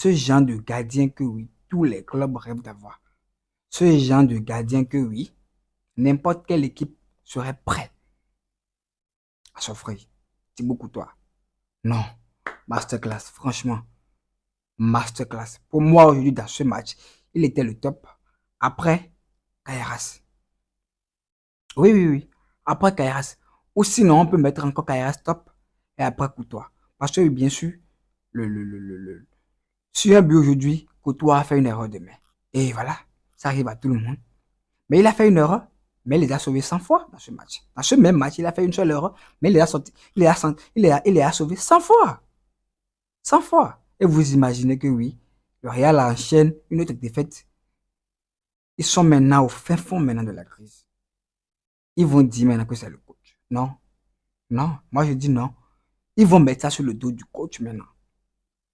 Ce genre de gardien que oui, tous les clubs rêvent d'avoir. Ce genre de gardien que oui, n'importe quelle équipe serait prête à s'offrir. Thibaut Courtois. Non. Masterclass, franchement. Masterclass. Pour moi, aujourd'hui, dans ce match, il était le top. Après, Kairas. Oui, oui, oui. Après Kairas. Ou sinon, on peut mettre encore Kairas top et après Courtois. Parce que, bien sûr, sur un but aujourd'hui, Courtois a fait une erreur de main. Et voilà, ça arrive à tout le monde. Mais il a fait une erreur, mais il les a sauvés 100 fois dans ce match. Dans ce même match, il a fait une seule erreur, mais il les a, sorti, il les a sauvés 100 fois. 100 fois. Et vous imaginez que oui, le Real enchaîne une autre défaite. Ils sont maintenant au fin fond maintenant de la crise. Ils vont dire maintenant que c'est le coach. Non, non, moi je dis non. Ils vont mettre ça sur le dos du coach maintenant.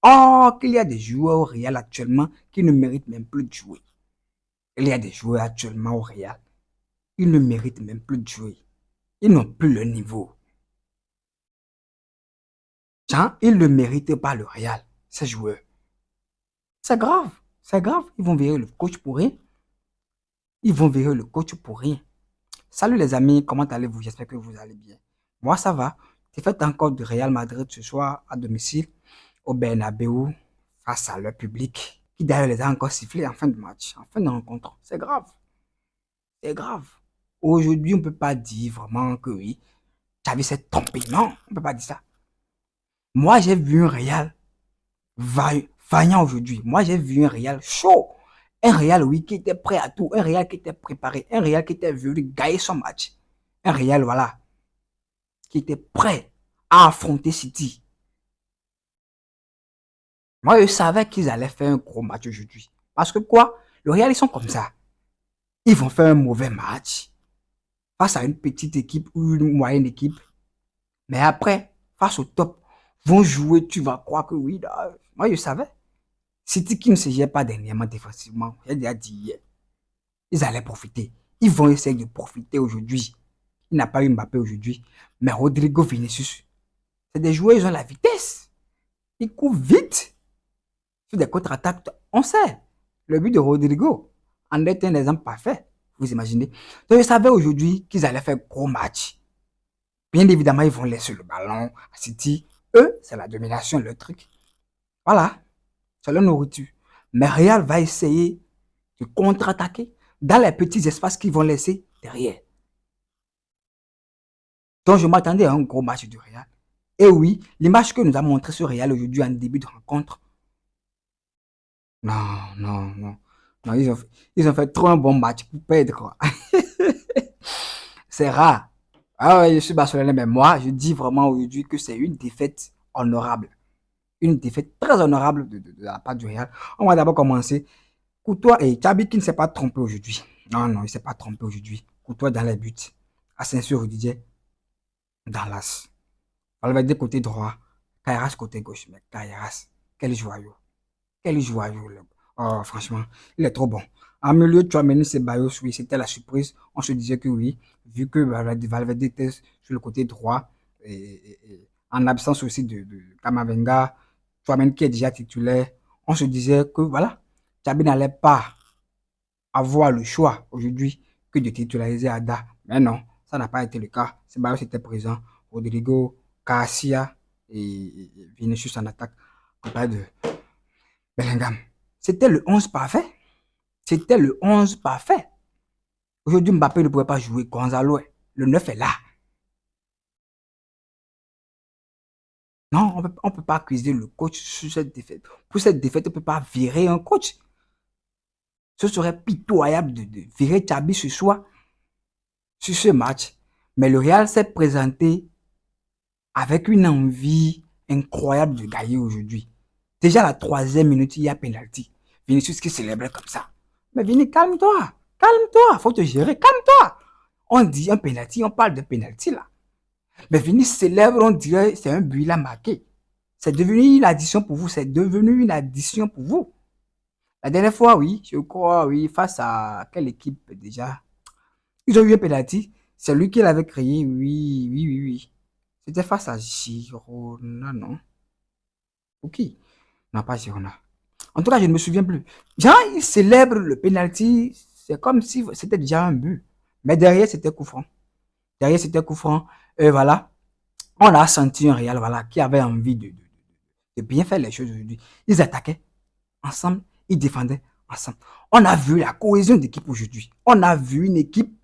Or, qu'il y a des joueurs au Real actuellement qui ne méritent même plus de jouer. Il y a des joueurs actuellement au Real. Ils ne méritent même plus de jouer. Ils n'ont plus le niveau. Tiens, ils ne méritent pas le Real, ces joueurs. C'est grave. C'est grave. Ils vont virer le coach pour rien. Ils vont virer le coach pour rien. Salut les amis, comment allez-vous? J'espère que vous allez bien. Moi, ça va. J'ai fait encore du Real Madrid ce soir à domicile au Bernabeu face à leur public qui d'ailleurs les a encore sifflés en fin de match, en fin de rencontre. C'est grave. C'est grave. Aujourd'hui, on ne peut pas dire vraiment que oui, Xavi s'est trompé. Non, on ne peut pas dire ça. Moi, j'ai vu un Real vaillant aujourd'hui. Moi, j'ai vu un Real chaud. Un Real, oui, qui était prêt à tout. Un Real qui était préparé. Un Real qui était venu gagner son match. Un Real, voilà, qui était prêt à affronter City. Moi, je savais qu'ils allaient faire un gros match aujourd'hui. Parce que quoi? Le Real, ils sont comme ça. Ils vont faire un mauvais match face à une petite équipe ou une moyenne équipe. Mais après, face au top, vont jouer, tu vas croire que oui. Là, moi, je savais. City qui ne se gère pas dernièrement défensivement, j'ai déjà dit hier, ils allaient profiter. Ils vont essayer de profiter aujourd'hui. Il n'a pas eu Mbappé aujourd'hui. Mais Rodrigo Vinicius, c'est des joueurs, ils ont la vitesse. Ils courent vite. Sur des contre-attaques, on sait. Le but de Rodrigo en est un exemple parfait. Vous imaginez. Donc, je savais aujourd'hui qu'ils allaient faire gros match. Bien évidemment, ils vont laisser le ballon à City. Eux, c'est la domination, le truc. Voilà, c'est leur nourriture. Mais Real va essayer de contre-attaquer dans les petits espaces qu'ils vont laisser derrière. Donc, je m'attendais à un gros match du Real. Et oui, l'image que nous a montré ce Real aujourd'hui en début de rencontre, non, non, non. Non, ils ont fait trop un bon match pour perdre, quoi. C'est rare. Ah ouais, je suis barcelonais, mais moi, je dis vraiment aujourd'hui que c'est une défaite honorable. Une défaite très honorable de la part du Real. On va d'abord commencer. Courtois et Xabi qui ne s'est pas trompé aujourd'hui. Non, non, il ne s'est pas trompé aujourd'hui. Courtois dans les buts. Asensio Rudiger dans l'as. Valverde côté droit. Kairas côté gauche. Mais Kairas, quel joyau. Quel joyau. Là. Oh, franchement, il est trop bon. En milieu, Chouameni et Bayos, oui, c'était la surprise. On se disait que oui, vu que Valverde était sur le côté droit, en absence aussi de Kamavinga, Chouameni qui est déjà titulaire, on se disait que voilà, Xabi n'allait pas avoir le choix aujourd'hui que de titulariser Ada. Mais non, ça n'a pas été le cas. Ceballos était présent. Rodrigo, Garcia et Vinicius en attaque. On parle de Bellingham. C'était le 11 parfait. C'était le 11 parfait. Aujourd'hui, Mbappé ne pouvait pas jouer. Gonzalo, le 9 est là. Non, on peut pas accuser le coach sur cette défaite. Pour cette défaite, on ne peut pas virer un coach. Ce serait pitoyable de virer Xabi ce soir sur ce match. Mais le Real s'est présenté avec une envie incroyable de gagner aujourd'hui. Déjà à la troisième minute, il y a penalty. Vinicius qui célébrait comme ça. Mais Vini, calme-toi. Calme-toi. Faut te gérer. Calme-toi. On dit un penalty, on parle de penalty là. Mais Vini célèbre, on dirait c'est un but, il a marqué. C'est devenu une addition pour vous. C'est devenu une addition pour vous. La dernière fois, oui, je crois, oui, face à quelle équipe déjà? Ils ont eu un penalty. C'est lui qui l'avait créé. Oui, oui, oui, oui. C'était face à Girona, non? Ok. Non, pas Girona. En tout cas, je ne me souviens plus. Genre, il célèbre le penalty. C'est comme si c'était déjà un but. Mais derrière, c'était coup franc. Derrière, c'était coup franc. Et voilà. On a senti un Real, voilà, qui avait envie de bien faire les choses aujourd'hui. Ils attaquaient ensemble. Ils défendaient ensemble. On a vu la cohésion d'équipe aujourd'hui. On a vu une équipe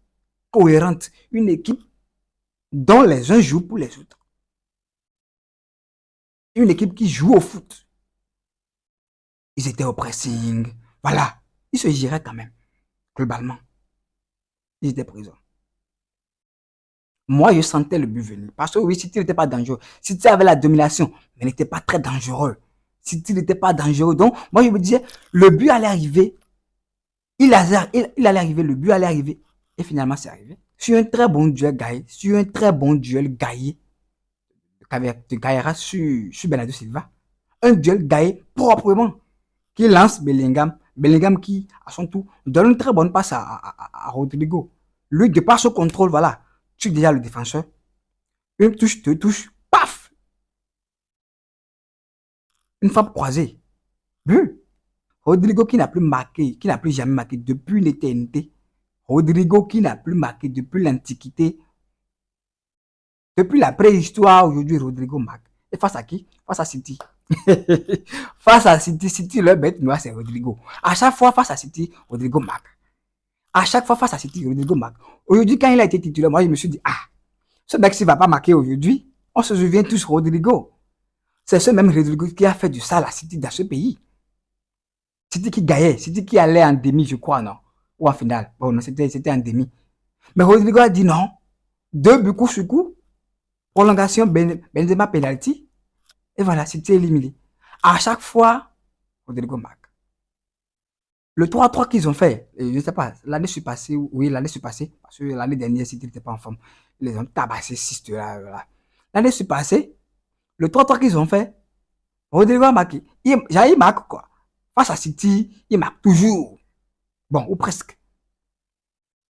cohérente. Une équipe dont les uns jouent pour les autres. Une équipe qui joue au foot. Ils étaient au pressing. Voilà. Ils se géraient quand même. Globalement. Ils étaient présents. Moi, je sentais le but venir. Parce que oui, City n'était pas dangereux. City avait la domination, mais n'était pas très dangereux. City n'était pas dangereux. Donc, moi, je me disais, le but allait arriver. Il allait arriver, le but allait arriver. Et finalement, c'est arrivé. Sur un très bon duel gaillé, de Gaïra sur Bernardo Silva. Un duel gaillé proprement. Qui lance Bellingham. Bellingham qui, à son tour, donne une très bonne passe à Rodrigo. Lui, de par ce contrôle, voilà, tue déjà le défenseur. Une touche, deux touches, paf! Une frappe croisée. But. Rodrigo qui n'a plus marqué, qui n'a plus jamais marqué depuis l'éternité. Rodrigo qui n'a plus marqué depuis l'Antiquité. Depuis la préhistoire, aujourd'hui, Rodrigo marque. Et face à qui? Face à City. Face à City, City, leur bête noire, c'est Rodrigo. À chaque fois, face à City, Rodrigo marque. À chaque fois, face à City, Rodrigo marque. Aujourd'hui, quand il a été titulaire, moi, je me suis dit, ah, ce mec, s'il ne va pas marquer aujourd'hui, on se souvient tous Rodrigo. C'est ce même Rodrigo qui a fait du sale à City dans ce pays. City qui gagnait, City qui allait en demi, je crois, non? Ou en finale. Bon, non, c'était en demi. Mais Rodrigo a dit non. 2 buts coup sur coup. Prolongation, Benzema penalty. Et voilà, City éliminé. À chaque fois, Rodrigo marque. Le 3-3 qu'ils ont fait, je ne sais pas, l'année surpassée, oui, l'année surpassée, parce que l'année dernière, City n'était pas en forme. Ils les ont tabassé 6 de là. Voilà. L'année surpassée, le 3-3 qu'ils ont fait, Rodrigo a marqué. Il marque quoi? Face à City, il marque toujours. Bon, ou presque.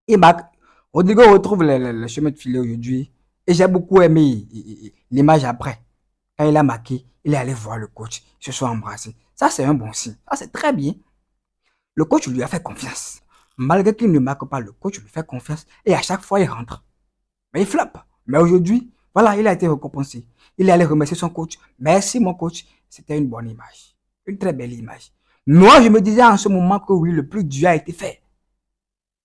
Il marque. Rodrigo retrouve le chemin de filet aujourd'hui. Et j'ai beaucoup aimé l'image après. Quand il a marqué, il est allé voir le coach. Ils se sont embrassés. Ça, c'est un bon signe. Ça, c'est très bien. Le coach lui a fait confiance. Malgré qu'il ne marque pas, le coach lui fait confiance. Et à chaque fois, il rentre. Mais il floppe. Mais aujourd'hui, voilà, il a été récompensé. Il est allé remercier son coach. Merci, mon coach. C'était une bonne image. Une très belle image. Moi, je me disais en ce moment que oui, le plus dur a été fait.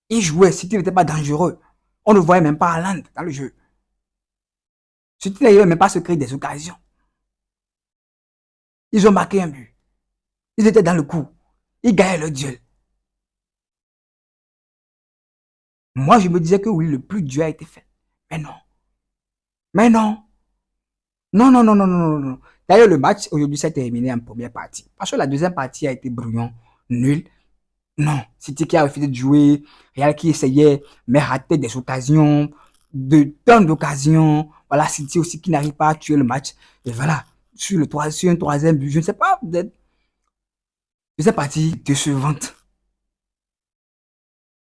Il jouait, City n'était pas dangereux. On ne voyait même pas Haaland dans le jeu. City n'arrivait même pas à se créer des occasions. Ils ont marqué un but. Ils étaient dans le coup. Ils gagnaient le duel. Moi, je me disais que oui, le plus dur a été fait. Mais non. Mais non. Non, non, non, non, non, non, non. D'ailleurs, le match aujourd'hui s'est terminé en première partie. Parce que la deuxième partie a été brouillon, nul. Non. City qui a refusé de jouer. Real qui essayait, mais ratait des occasions, de tonnes d'occasions. Voilà, City aussi qui n'arrive pas à tuer le match. Et voilà, sur un troisième but, je ne sais pas, peut-être, deuxième partie décevante.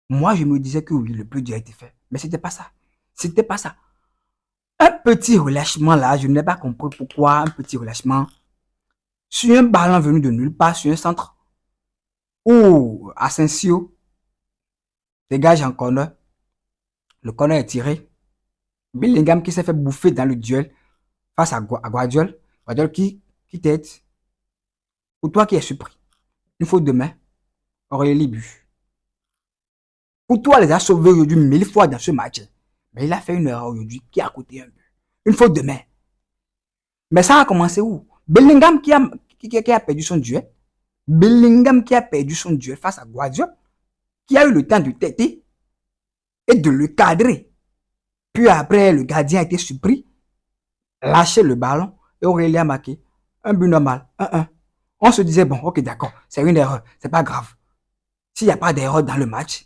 Moi, je me disais que oui, le plus dur a été fait. Mais c'était pas ça. C'était pas ça. Un petit relâchement là, je n'ai pas compris pourquoi un petit relâchement. Sur un ballon venu de nulle part, sur un centre, où Asensio dégage en corner. Le corner est tiré. Bellingham qui s'est fait bouffer dans le duel face à Guardiola. Guardiola qui t'aide. Pour toi qui es surpris. Une faute de main. Aurélie but. Pour toi, les a sauvés aujourd'hui 1000 fois dans ce match. Mais il a fait une erreur aujourd'hui qui a coûté un but. Une faute de main. Mais ça a commencé où? Bellingham qui a perdu son duel. Bellingham qui a perdu son duel face à Guardiola. Qui a eu le temps de têter et de le cadrer. Puis après, le gardien a été surpris, lâché le ballon et Aurélien a marqué. Un but normal, 1-1. On se disait, bon, ok, d'accord, c'est une erreur, c'est pas grave. S'il n'y a pas d'erreur dans le match,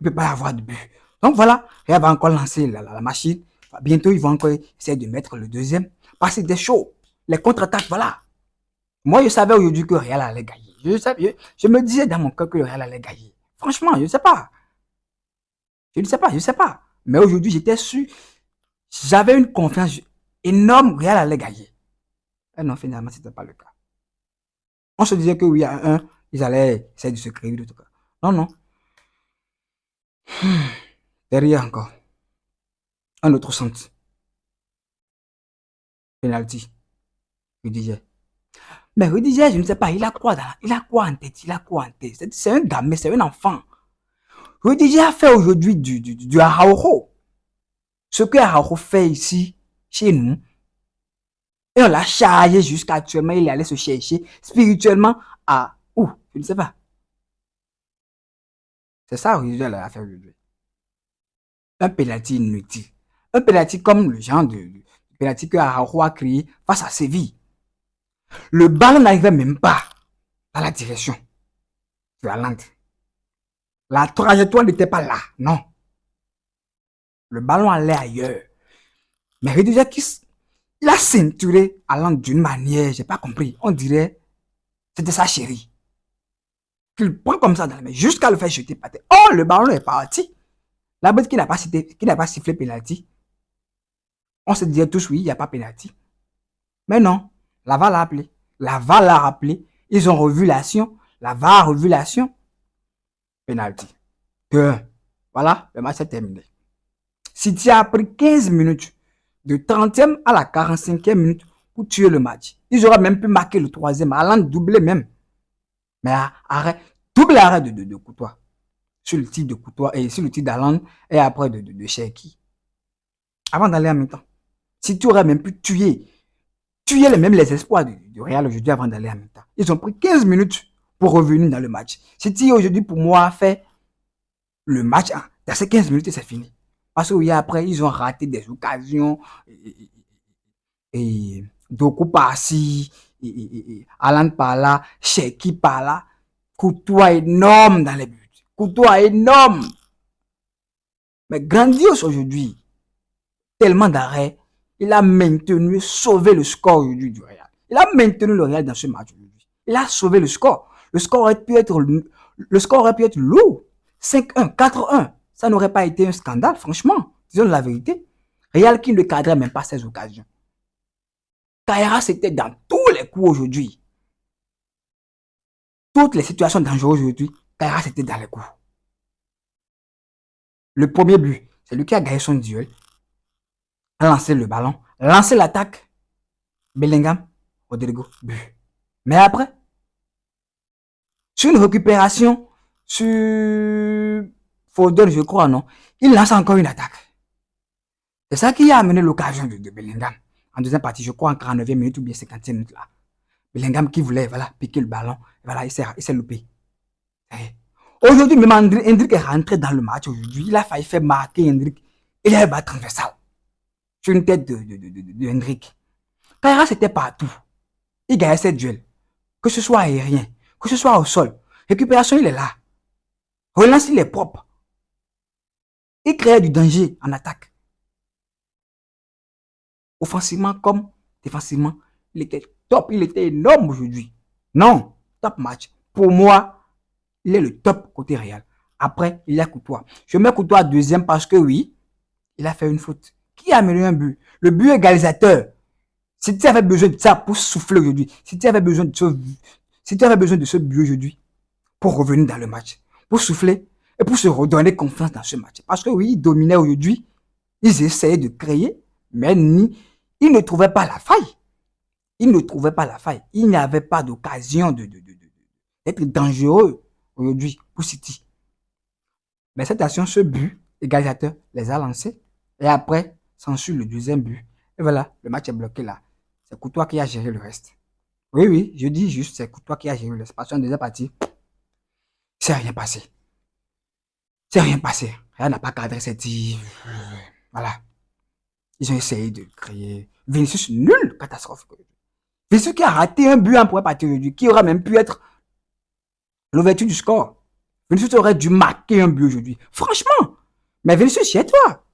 il ne peut pas y avoir de but. Donc voilà, il va encore lancer la machine. Bientôt, ils vont encore essayer de mettre le deuxième. Parce que c'était chaud. Les contre-attaques, voilà. Moi, je savais aujourd'hui que le Real allait gagner. Je me disais dans mon cœur que le Real allait gagner. Franchement, je ne sais pas. Je ne sais pas, je ne sais pas. Mais aujourd'hui, j'étais sûr. J'avais une confiance énorme, Real allait gagner. Et non, finalement, ce n'était pas le cas. On se disait que oui, à 1, ils allaient essayer de se créer de tout cas. Non, non. Derrière encore. Un autre centre. Penalty. Rudiger. Mais Rudiger, je ne sais pas, il a quoi en tête? Il a quoi en tête? C'est un gamin, c'est un enfant. Rudiger a fait aujourd'hui du Araujo. Ce que Araujo fait ici, chez nous, et on l'a chargé jusqu'à actuellement, il est allé se chercher spirituellement à où? Je ne sais pas. C'est ça Rudiger a fait aujourd'hui. Un penalty inutile. Un penalty comme le genre de penalty que Araujo a créé face à Séville. Le ballon n'arrivait même pas dans la direction de Haaland. La trajectoire n'était pas là, non. Le ballon allait ailleurs. Mais Rudiger, il a ceinturé Haaland d'une manière, j'ai pas compris. On dirait c'était sa chérie. Il prend comme ça dans la main jusqu'à le faire jeter par terre. Oh, le ballon est parti. La bête qui n'a pas sifflé penalty. On se disait tous oui, il n'y a pas penalty. Mais non, la VAR l'a appelé. La VAR l'a rappelé. Ils ont revu l'action. La VAR a revu l'action. Penalty. Voilà, le match est terminé. City a pris 15 minutes, de 30e à la 45e minute pour tuer le match. Ils auraient même pu marquer le 3e, Haaland doubler même. Mais arrêt, double arrêt de Courtois. Sur le tir de Courtois et sur le tir d'Haaland et après de Cherki. Avant d'aller en mi-temps. City aurait même pu tuer même les espoirs du Real aujourd'hui avant d'aller en mi-temps. Ils ont pris 15 minutes pour revenir dans le match. City aujourd'hui pour moi a fait le match dans ces 15 minutes et c'est fini. Parce que oui, après, ils ont raté des occasions. Et Doku par-ci, Haaland par là, Cherki par là. Courtois énorme dans les buts. Courtois énorme. Mais grandiose aujourd'hui. Tellement d'arrêts. Il a maintenu, sauvé le score aujourd'hui du Real. Il a maintenu le Real dans ce match aujourd'hui. Il a sauvé le score. Le score aurait pu être lourd. 5-1, 4-1. Ça n'aurait pas été un scandale, franchement. Disons la vérité. Real qui ne cadrait même pas ses occasions. Kairas était dans tous les coups aujourd'hui. Toutes les situations dangereuses aujourd'hui, Kairas était dans les coups. Le premier but, c'est lui qui a gagné son duel, a lancé le ballon, lancé l'attaque. Bellingham, Rodrigo, but. Mais après, sur une récupération, sur Foden, je crois, non, il lance encore une attaque. C'est ça qui a amené l'occasion de Bellingham. En deuxième partie, je crois en 49e minute ou bien 50e minute là. Bellingham qui voulait piquer le ballon, voilà, il s'est loupé. Aujourd'hui, même Hendrik est rentré dans le match aujourd'hui. Il a failli faire marquer Hendrik. Il a battu transversal sur une tête de Hendrik. Kairas était partout. Il gagnait ses duels. Que ce soit aérien, que ce soit au sol. Récupération, il est là. Relance, il est propre. Il crée du danger en attaque. Offensivement comme défensivement, il était top. Il était énorme aujourd'hui. Non, top match. Pour moi, il est le top côté Real. Après, il y a Courtois. Je mets Courtois deuxième parce que oui, il a fait une faute. Qui a mené un but? Le but égalisateur. Si tu avais besoin de ça pour souffler aujourd'hui, si tu avais besoin de ce but aujourd'hui pour revenir dans le match, pour souffler et pour se redonner confiance dans ce match. Parce que oui, ils dominaient aujourd'hui, ils essayaient de créer, mais ils ne trouvaient pas la faille. Ils ne trouvaient pas la faille. Il n'y avait pas d'occasion d'être dangereux aujourd'hui pour City. Mais cette action, ce but égalisateur les a lancés. Et après, s'ensuit le deuxième but. Et voilà, le match est bloqué là. C'est Courtois qui a géré le reste. Oui, je dis juste, c'est Courtois qui a géré le reste. Parce qu'en deuxième partie, c'est rien passé. C'est rien passé. Rien n'a pas cadré cette tirs. Voilà. Ils ont essayé de créer. Vinicius, nul, catastrophe. Vinicius qui a raté un but en première partie aujourd'hui, qui aurait même pu être l'ouverture du score. Vinicius aurait dû marquer un but aujourd'hui. Franchement. Mais Vinicius, chez toi.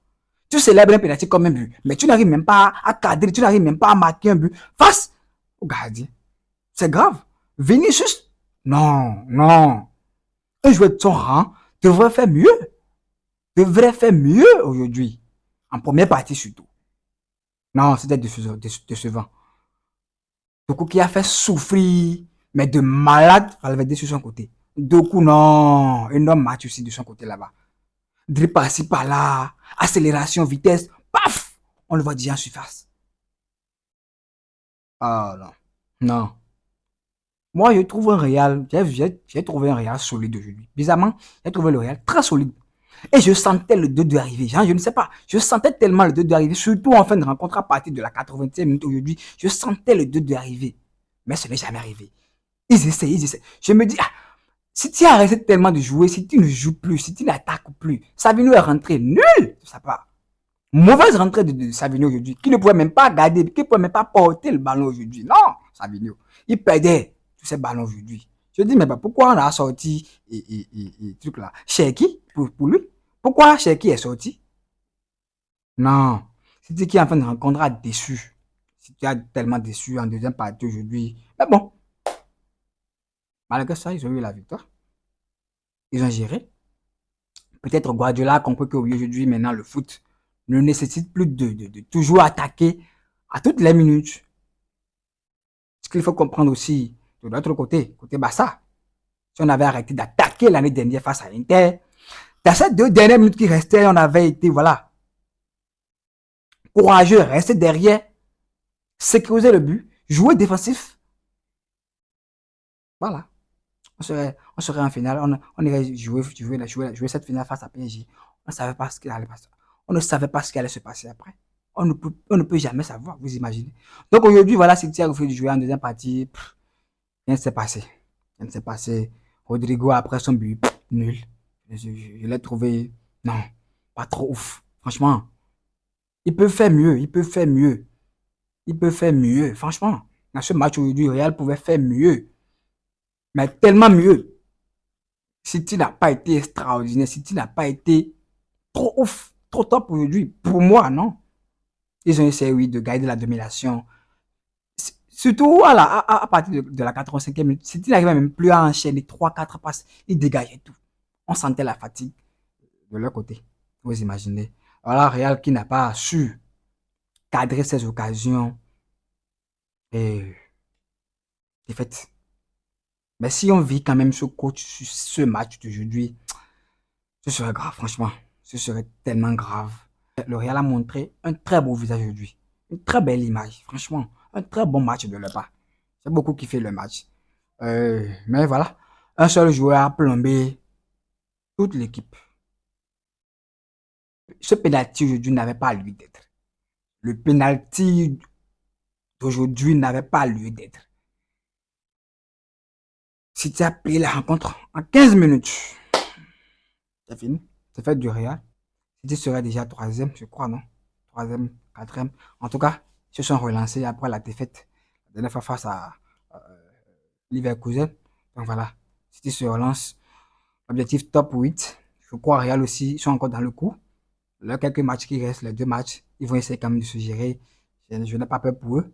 Tu célèbres un pénalty comme un but. Mais tu n'arrives même pas à cadrer, tu n'arrives même pas à marquer un but face au gardien. C'est grave. Vinicius, non. Un joueur de son rang devrait faire mieux. Devrait faire mieux aujourd'hui. En première partie surtout. Non, c'était décevant. Beaucoup qui a fait souffrir Mais de malade, Valverde sur son côté. Doku, non. Énorme match aussi de son côté là-bas. Dribble par-ci, par-là. Accélération, vitesse. Paf! On le voit déjà en surface. Ah non. Non. Moi, je trouve un Real, j'ai trouvé un Real solide aujourd'hui. Bizarrement, j'ai trouvé le Real très solide. Et je sentais le 2-2 arriver. Genre, je ne sais pas. Je sentais tellement le 2-2 arriver. Surtout en fin de rencontre à partir de la 80e minute aujourd'hui. Je sentais le 2-2 arriver. Mais ce n'est jamais arrivé. Ils essaient, ils essaient. Je me dis, ah, si tu as arrêté tellement de jouer, si tu ne joues plus, si tu n'attaques plus, Savino est rentré nul de sa part. Mauvaise rentrée de Savino aujourd'hui, qui ne pouvait même pas garder, qui ne pouvait même pas porter le ballon aujourd'hui. Non, Savino. Il perdait tous ces ballons aujourd'hui. Je dis, mais pourquoi on a sorti truc là Cherki pour lui. Pourquoi Cherki est sorti? Non. C'était qui en fin de rencontre a déçu. C'était tellement déçu en deuxième partie aujourd'hui. Mais bon, malgré ça, ils ont eu la victoire. Ils ont géré. Peut-être Guardiola a compris qu'aujourd'hui, maintenant, le foot ne nécessite plus de toujours attaquer à toutes les minutes. Ce qu'il faut comprendre aussi de l'autre côté, côté Barça, si on avait arrêté d'attaquer l'année dernière face à l'Inter, dans ces 2 dernières minutes qui restaient, on avait été, voilà, courageux, rester derrière, sécuriser le but, jouer défensif. Voilà. On serait en finale, on irait jouer cette finale face à PSG. On ne savait pas ce qu'il allait passer. On ne savait pas ce qui allait se passer après. On ne peut jamais savoir, vous imaginez. Donc aujourd'hui, voilà, City a refusé de jouer en deuxième partie. Rien ne s'est passé. Rien ne s'est passé. Rodrigo, après son but, nul. Je l'ai trouvé, non, pas trop ouf. Franchement, il peut faire mieux, il peut faire mieux. Il peut faire mieux, franchement. Dans ce match aujourd'hui, Real pouvait faire mieux. Mais tellement mieux. City n'a pas été extraordinaire. City n'a pas été trop ouf, trop top aujourd'hui. Pour moi, non. Ils ont essayé, oui, de garder la domination. Surtout à partir de la 85e minute, City n'arrivait même plus à enchaîner 3-4 passes. Ils dégageaient tout. On sentait la fatigue de leur côté. Vous imaginez. Voilà, Real qui n'a pas su cadrer ses occasions. Et défaite. Mais si on vit quand même ce coach sur ce match d'aujourd'hui, ce serait grave, franchement. Ce serait tellement grave. Le Real a montré un très beau visage aujourd'hui. Une très belle image, franchement. Un très bon match de leur part. J'ai beaucoup kiffé le match. Mais voilà, un seul joueur a plombé toute l'équipe. Ce penalty aujourd'hui n'avait pas lieu d'être. Le penalty d'aujourd'hui n'avait pas lieu d'être. Si tu as payé la rencontre en 15 minutes, c'est fini. C'est fait du Real. City serait déjà troisième, je crois, non? Troisième, quatrième. En tout cas, ils se sont relancés après la défaite la dernière fois face à euh, Leverkusen. Donc voilà, City se relance. Objectif top 8. Je crois Real aussi, ils sont encore dans le coup. Là, quelques matchs qui restent, les 2 matchs, ils vont essayer quand même de se gérer. Je n'ai pas peur pour eux.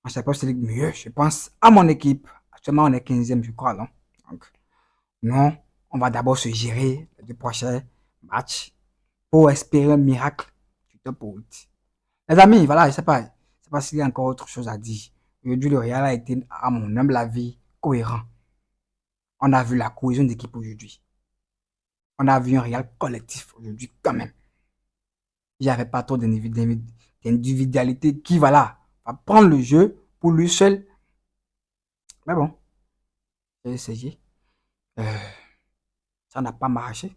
À chaque fois, c'est mieux. Je pense à mon équipe. Actuellement, on est 15e, je crois, non? Donc, non, on va d'abord se gérer les 2 prochains matchs pour espérer un miracle du top 8. Les amis, voilà, je sais pas s'il y a encore autre chose à dire. Aujourd'hui, le Real a été, à mon humble avis, cohérent. On a vu la cohésion d'équipe aujourd'hui. On a vu un Real collectif aujourd'hui quand même. Il n'y avait pas trop d'individualité qui, voilà, va prendre le jeu pour lui seul. Mais bon, j'ai essayé. Euh, ça n'a pas marché.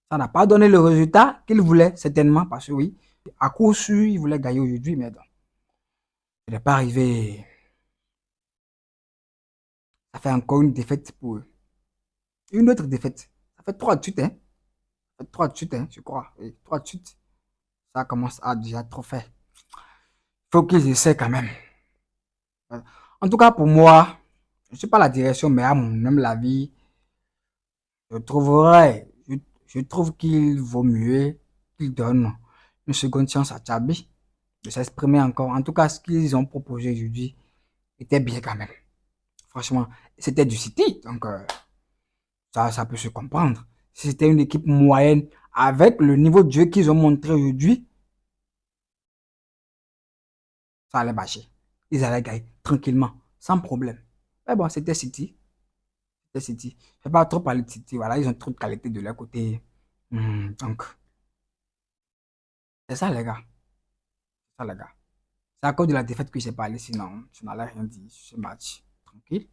Ça n'a pas donné le résultat qu'il voulait, certainement, parce que oui, à coup sûr, il voulait gagner aujourd'hui, mais non. Il n'est pas arrivé. Ça fait encore une défaite pour eux. Une autre défaite. Ça fait 3 de suite, hein. Ça fait 3 de suite, hein, je crois. Oui, 3 de suite. Ça commence à déjà trop faire. Il faut qu'ils essaient quand même. En tout cas, pour moi, je ne suis pas la direction, mais à mon humble avis, je trouverais, je trouve qu'il vaut mieux qu'ils donnent une seconde chance à Chabi de s'exprimer encore. En tout cas, ce qu'ils ont proposé aujourd'hui était bien quand même. Franchement, c'était du City, donc ça peut se comprendre. Si c'était une équipe moyenne avec le niveau de jeu qu'ils ont montré aujourd'hui, ça allait bâcher. Ils allaient gagner tranquillement, sans problème. Mais bon, c'était City. C'était City. Je ne vais pas trop parler de City. Voilà, ils ont trop de qualité de leur côté. Donc, c'est ça, les gars. C'est ça, les gars. C'est à cause de la défaite que j'ai parlé, sinon, je n'allais rien dire sur ce match. Tranquille.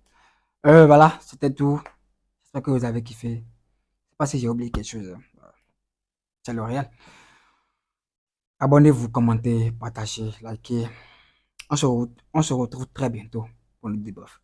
Voilà, c'était tout. J'espère que vous avez kiffé. Je ne sais pas si j'ai oublié quelque chose. C'est le réel. Abonnez-vous, commentez, partagez, likez. On se retrouve très bientôt pour le débrief.